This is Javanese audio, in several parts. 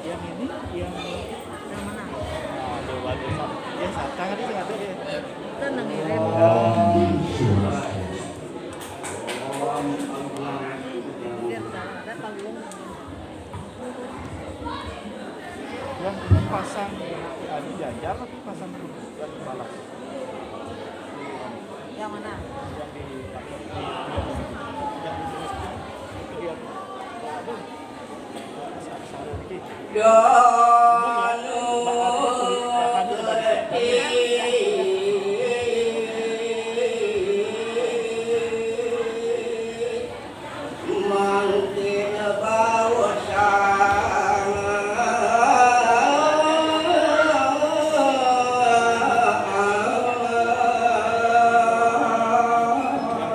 Yang ini, yang mana? coba deh. Ya, tangan itu ada ya. Itu ngirim. Biar ada kalung. Yang ini pasang adu jajar tapi pasang yang balas. Yang mana? Yang di yang di dia. Aduh. Sarung iki.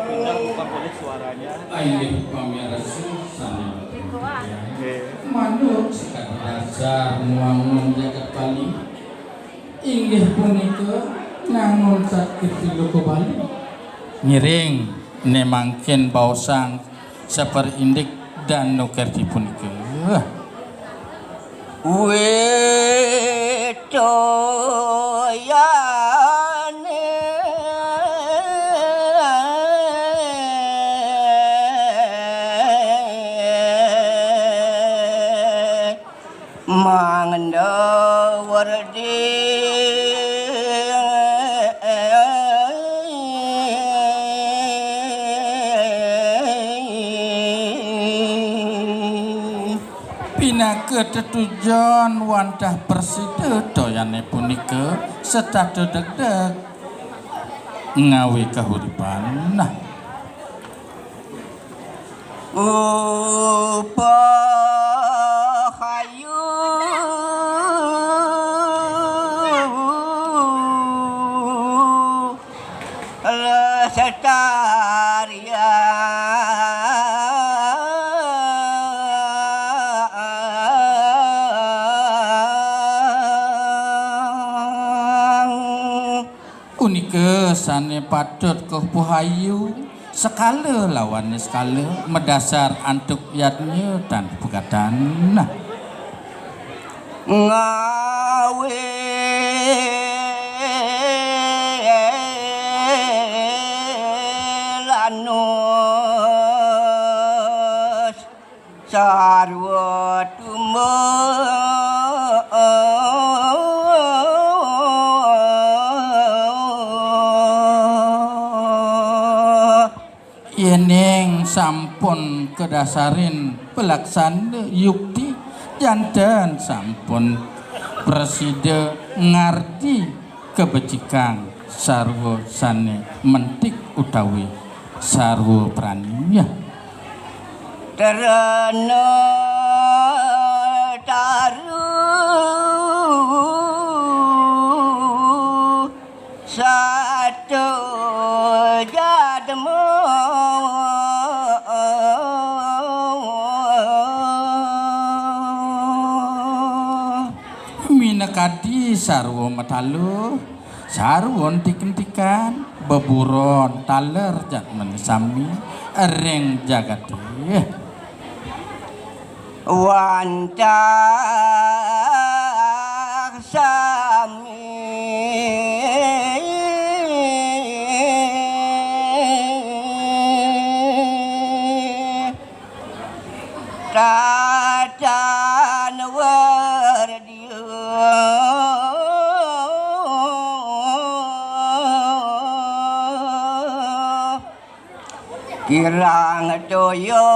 Pindah bukan boleh suaranya. Ayo pamirsa sami. Oke. Manuk sekadar dasar muang jagat Bali. Inggih punika ngangon sakit piluku Bali. Ngiring nemangkin bausang seperindik dan nuker dipunika. Wetoyane Mandawardi Pinake tetujon wandah persida doyane punika setah dedeg-deg ngawi kahuripan. Nah, upahayu lestarian punika sane patut kepuhayu sekala lawannya sekala medasar antuk yatnya dan pegatan. Nah, ngawe lanus sarwa Yeneng sampun kedasarin pelaksana yukti jantan sampun presida ngarti kebecikan sarwa sane mentik utawi sarwa praninya terana taru satu jadmu minakadi sarwa matalu sarwon tiken-tikan beburon taler jatmen sami ring jagati wantah sami Rajan wardiyo kirang toyo